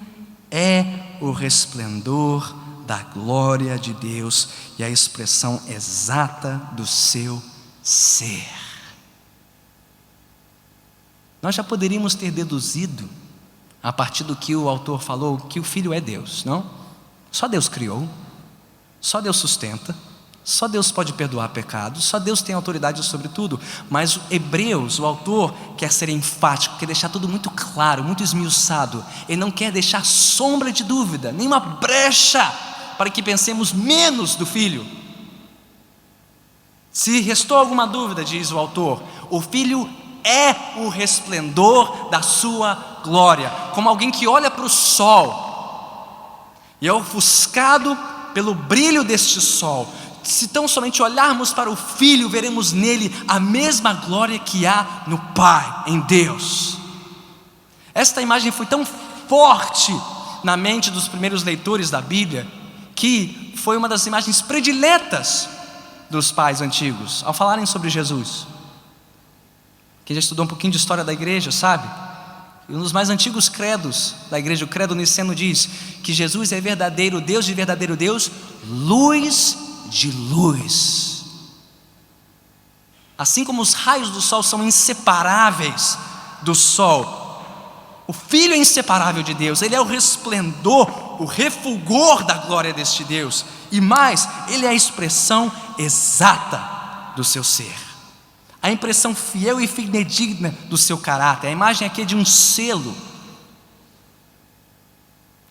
é o resplendor da glória de Deus e a expressão exata do seu ser. Nós já poderíamos ter deduzido, a partir do que o autor falou, que o Filho é Deus, não? Só Deus criou, só Deus sustenta, só Deus pode perdoar pecados, só Deus tem autoridade sobre tudo. Mas Hebreus, o autor, quer ser enfático, quer deixar tudo muito claro, muito esmiuçado. Ele não quer deixar sombra de dúvida, nenhuma brecha para que pensemos menos do Filho. Se restou alguma dúvida, diz o autor, o Filho é o resplendor da sua glória. Como alguém que olha para o sol e é ofuscado pelo brilho deste sol. Se tão somente olharmos para o Filho, veremos nele a mesma glória que há no Pai, em Deus. Esta imagem foi tão forte na mente dos primeiros leitores da Bíblia, que foi uma das imagens prediletas dos pais antigos, ao falarem sobre Jesus. Quem já estudou um pouquinho de história da igreja sabe, um dos mais antigos credos da igreja, o credo niceno, diz que Jesus é verdadeiro Deus de verdadeiro Deus, luz de luz. Assim como os raios do sol são inseparáveis do sol, o Filho é inseparável de Deus. Ele é o resplendor, o refulgor da glória deste Deus. E mais, ele é a expressão exata do seu ser, a impressão fiel e fidedigna do seu caráter. A imagem aqui é de um selo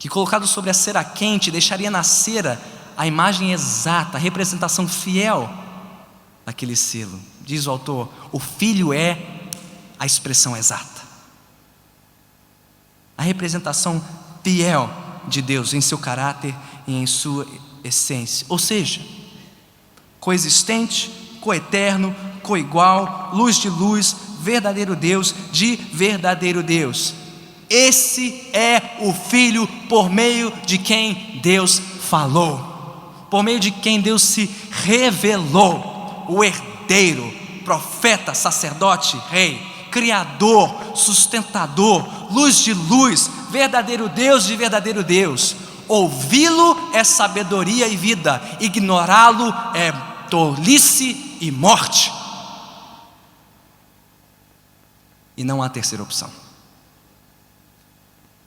que colocado sobre a cera quente deixaria na cera a imagem exata, a representação fiel daquele selo. Diz o autor, o Filho é a expressão exata, a representação fiel de Deus em seu caráter e em sua essência, ou seja, coexistente, coeterno, coigual, luz de luz, verdadeiro Deus de verdadeiro Deus. Esse é o Filho por meio de quem Deus falou, por meio de quem Deus se revelou, o herdeiro, profeta, sacerdote, rei, criador, sustentador, luz de luz, verdadeiro Deus de verdadeiro Deus. Ouvi-lo é sabedoria e vida, ignorá-lo é tolice e morte. E não há terceira opção.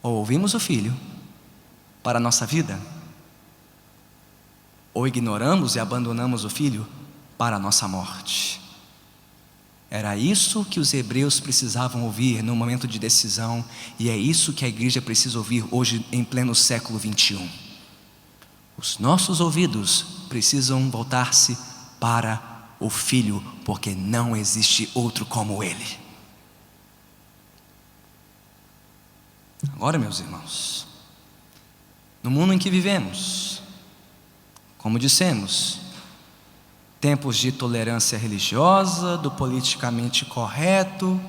Ou ouvimos o Filho para a nossa vida, ou ignoramos e abandonamos o Filho para a nossa morte. Era isso que os hebreus precisavam ouvir no momento de decisão, e é isso que a igreja precisa ouvir hoje em pleno século 21. Os nossos ouvidos precisam voltar-se para o Filho, porque não existe outro como Ele. Agora, meus irmãos, no mundo em que vivemos, como dissemos, tempos de tolerância religiosa, do politicamente correto,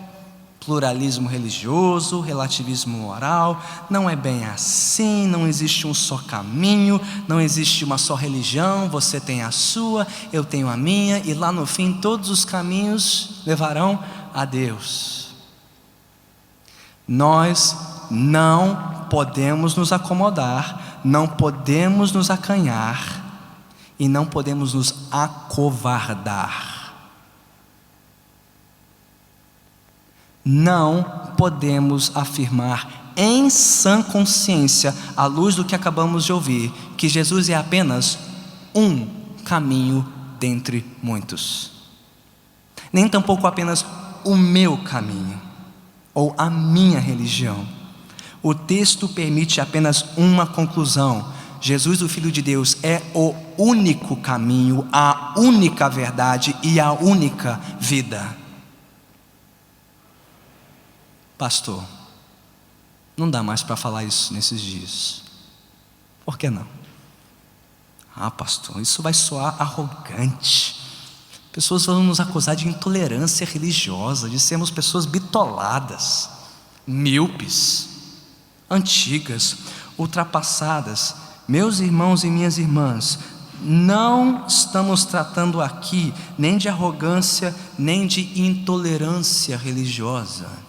pluralismo religioso, relativismo moral, não é bem assim, não existe um só caminho, não existe uma só religião, você tem a sua, eu tenho a minha, e lá no fim todos os caminhos levarão a Deus. Nós não podemos nos acomodar, não podemos nos acanhar, e não podemos nos acovardar. Não podemos afirmar em sã consciência, à luz do que acabamos de ouvir, que Jesus é apenas um caminho dentre muitos. Nem tampouco apenas o meu caminho, ou a minha religião. O texto permite apenas uma conclusão: Jesus, o Filho de Deus, é o único caminho, a única verdade e a única vida. Pastor, não dá mais para falar isso nesses dias. Por que não? Pastor, isso vai soar arrogante. Pessoas vão nos acusar de intolerância religiosa, de sermos pessoas bitoladas, míopes, antigas, ultrapassadas. Meus irmãos e minhas irmãs, não estamos tratando aqui nem de arrogância, nem de intolerância religiosa.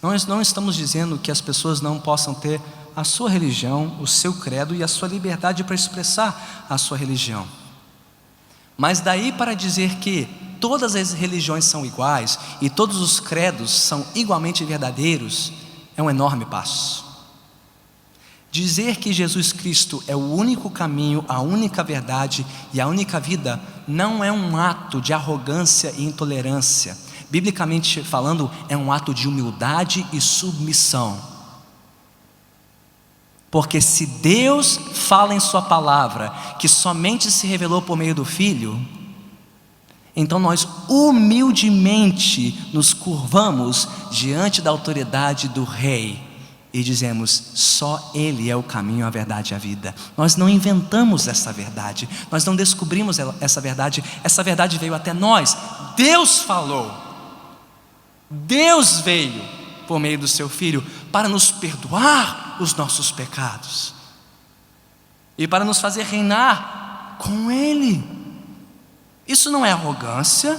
Nós não estamos dizendo que as pessoas não possam ter a sua religião, o seu credo e a sua liberdade para expressar a sua religião. Mas daí para dizer que todas as religiões são iguais e todos os credos são igualmente verdadeiros, é um enorme passo. Dizer que Jesus Cristo é o único caminho, a única verdade e a única vida não é um ato de arrogância e intolerância. Biblicamente falando, é um ato de humildade e submissão. Porque se Deus fala em sua palavra que somente se revelou por meio do Filho, então nós humildemente nos curvamos diante da autoridade do Rei e dizemos: só Ele é o caminho, a verdade e a vida. Nós não inventamos essa verdade, nós não descobrimos essa verdade veio até nós. Deus falou, Deus veio por meio do seu Filho para nos perdoar os nossos pecados e para nos fazer reinar com Ele. Isso não é arrogância,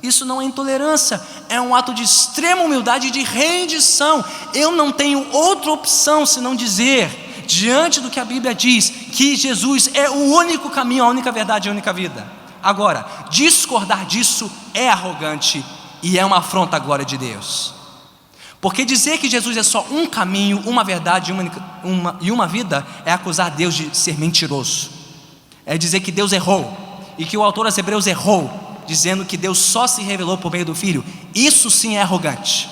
isso não é intolerância, é um ato de extrema humildade e de rendição. Eu não tenho outra opção senão dizer, diante do que a Bíblia diz, que Jesus é o único caminho, a única verdade e a única vida. Agora, discordar disso é arrogante e é uma afronta à glória de Deus. Porque dizer que Jesus é só um caminho, uma verdade e uma vida é acusar Deus de ser mentiroso. É dizer que Deus errou e que o autor aos Hebreus errou, dizendo que Deus só se revelou por meio do Filho. Isso sim é arrogante.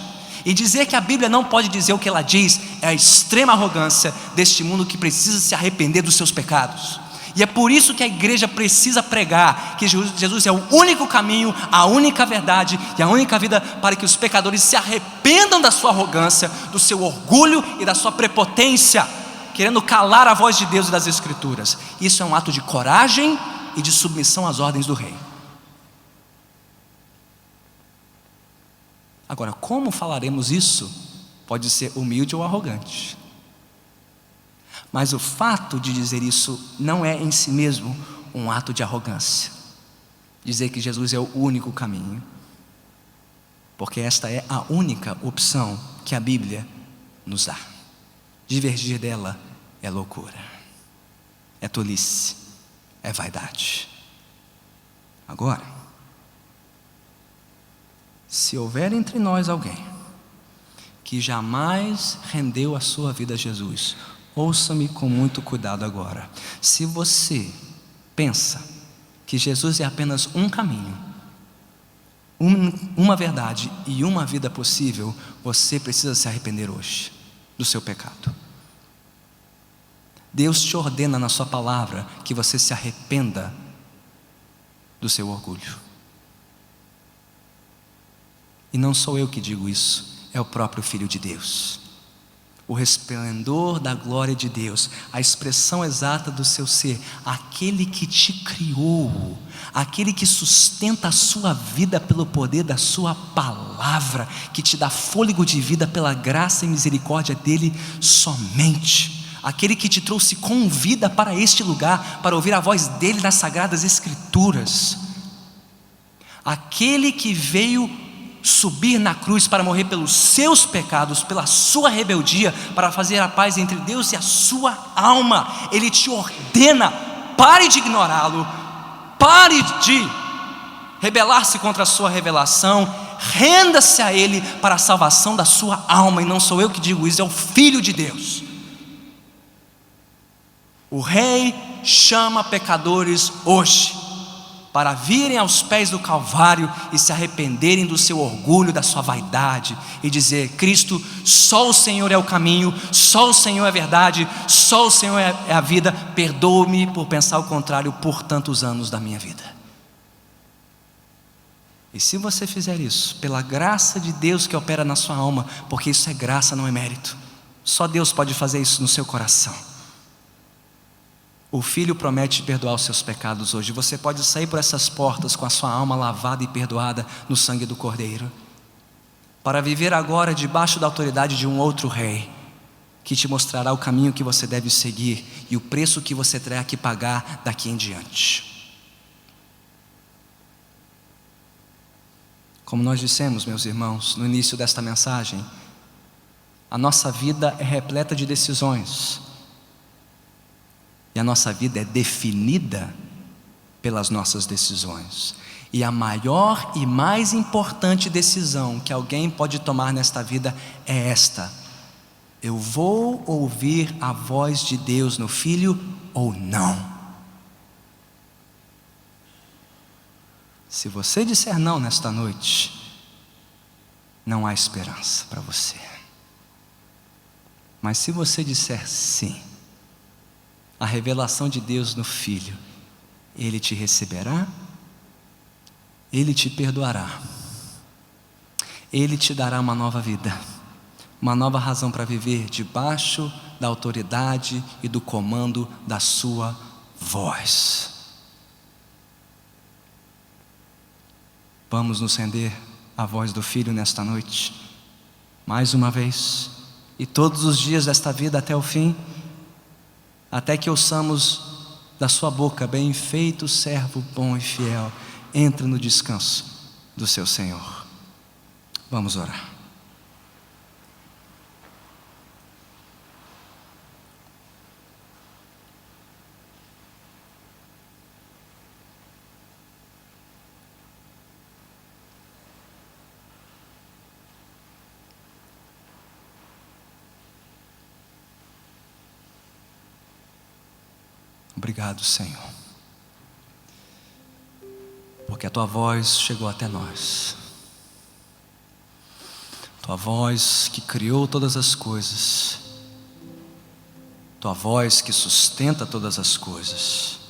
E dizer que a Bíblia não pode dizer o que ela diz é a extrema arrogância deste mundo que precisa se arrepender dos seus pecados. E é por isso que a igreja precisa pregar que Jesus é o único caminho, a única verdade e a única vida, para que os pecadores se arrependam da sua arrogância, do seu orgulho e da sua prepotência, querendo calar a voz de Deus e das Escrituras. Isso é um ato de coragem e de submissão às ordens do rei. Agora, como falaremos isso? Pode ser humilde ou arrogante. Mas o fato de dizer isso não é em si mesmo um ato de arrogância. Dizer que Jesus é o único caminho, porque esta é a única opção que a Bíblia nos dá. Divergir dela é loucura, é tolice, é vaidade. Agora, se houver entre nós alguém que jamais rendeu a sua vida a Jesus, ouça-me com muito cuidado agora. Se você pensa que Jesus é apenas um caminho, uma verdade e uma vida possível, você precisa se arrepender hoje do seu pecado. Deus te ordena na sua palavra que você se arrependa do seu orgulho. E não sou eu que digo isso, é o próprio Filho de Deus. O resplendor da glória de Deus, a expressão exata do seu ser, aquele que te criou, aquele que sustenta a sua vida pelo poder da sua palavra, que te dá fôlego de vida pela graça e misericórdia dele somente, aquele que te trouxe com vida para este lugar, para ouvir a voz dele nas sagradas escrituras, aquele que veio subir na cruz para morrer pelos seus pecados, pela sua rebeldia, para fazer a paz entre Deus e a sua alma. Ele te ordena: pare de ignorá-lo, pare de rebelar-se contra a sua revelação, renda-se a Ele para a salvação da sua alma. E não sou eu que digo isso, é o Filho de Deus. O Rei chama pecadores hoje para virem aos pés do Calvário e se arrependerem do seu orgulho, da sua vaidade, e dizer: Cristo, só o Senhor é o caminho, só o Senhor é a verdade, só o Senhor é a vida. Perdoa-me por pensar o contrário por tantos anos da minha vida. E se você fizer isso, pela graça de Deus que opera na sua alma, porque isso é graça, não é mérito, só Deus pode fazer isso no seu coração. O Filho promete perdoar os seus pecados hoje. Você pode sair por essas portas com a sua alma lavada e perdoada no sangue do Cordeiro, para viver agora debaixo da autoridade de um outro rei, que te mostrará o caminho que você deve seguir e o preço que você terá que pagar daqui em diante. Como nós dissemos, meus irmãos, no início desta mensagem, a nossa vida é repleta de decisões. E a nossa vida é definida pelas nossas decisões. E a maior e mais importante decisão que alguém pode tomar nesta vida é esta: eu vou ouvir a voz de Deus no Filho ou não? Se você disser não nesta noite, não há esperança para você. Mas se você disser sim, a revelação de Deus no Filho, Ele te receberá, Ele te perdoará, Ele te dará uma nova vida, uma nova razão para viver debaixo da autoridade e do comando da sua voz. Vamos nos render à voz do Filho nesta noite, mais uma vez, e todos os dias desta vida até o fim, até que ouçamos da sua boca: bem feito, servo bom e fiel, entra no descanso do seu Senhor. Vamos orar. Obrigado, Senhor, porque a Tua voz chegou até nós. Tua voz que criou todas as coisas, Tua voz que sustenta todas as coisas,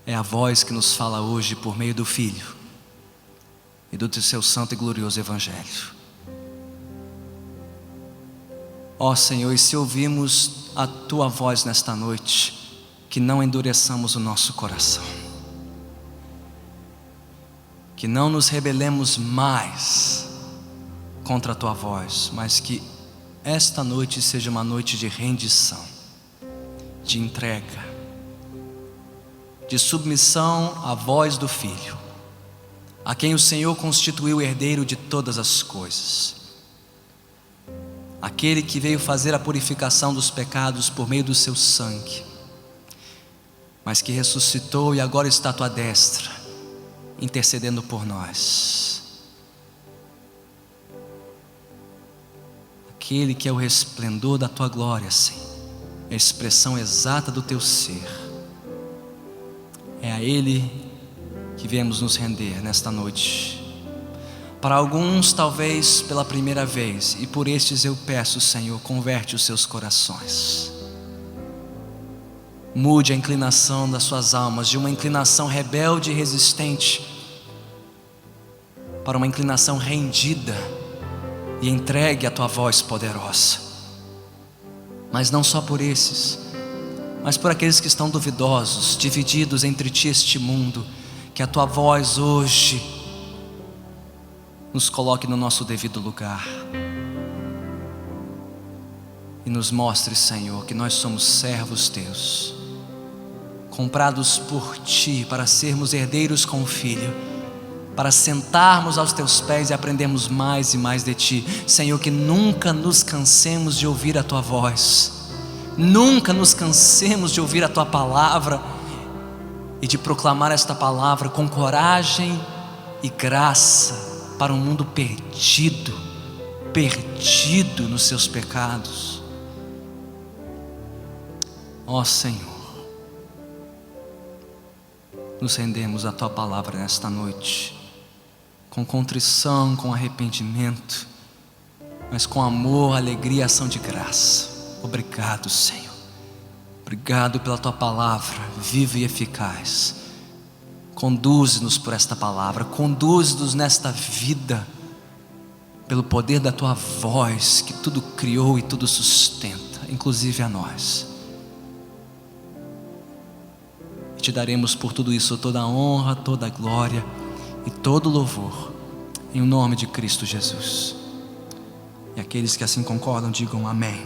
é a voz que nos fala hoje por meio do Filho e do Teu santo e glorioso Evangelho. Ó Senhor, e se ouvimos a Tua voz nesta noite, que não endureçamos o nosso coração, que não nos rebelemos mais contra a Tua voz, mas que esta noite seja uma noite de rendição, de entrega, de submissão à voz do Filho, a quem o Senhor constituiu herdeiro de todas as coisas, aquele que veio fazer a purificação dos pecados por meio do seu sangue, mas que ressuscitou e agora está à Tua destra, intercedendo por nós. Aquele que é o resplendor da Tua glória, Senhor, a expressão exata do Teu ser. É a Ele que viemos nos render nesta noite. Para alguns talvez pela primeira vez, e por estes eu peço, Senhor, converte os seus corações. Mude a inclinação das suas almas de uma inclinação rebelde e resistente para uma inclinação rendida e entregue à Tua voz poderosa. Mas não só por esses, mas por aqueles que estão duvidosos, divididos entre Ti e este mundo, que a Tua voz hoje nos coloque no nosso devido lugar e nos mostre, Senhor, que nós somos servos Teus, comprados por Ti para sermos herdeiros com o Filho, para sentarmos aos Teus pés e aprendermos mais e mais de Ti. Senhor, que nunca nos cansemos de ouvir a Tua voz, nunca nos cansemos de ouvir a Tua palavra e de proclamar esta palavra com coragem e graça para um mundo perdido nos seus pecados. Ó Senhor, nos rendemos à Tua palavra nesta noite, com contrição, com arrependimento, mas com amor, alegria e ação de graça. Obrigado, Senhor. Obrigado pela Tua palavra, viva e eficaz. Conduze-nos por esta palavra, conduze-nos nesta vida, pelo poder da Tua voz, que tudo criou e tudo sustenta, inclusive a nós. E Te daremos por tudo isso toda a honra, toda a glória e todo o louvor, em nome de Cristo Jesus. E aqueles que assim concordam, digam amém.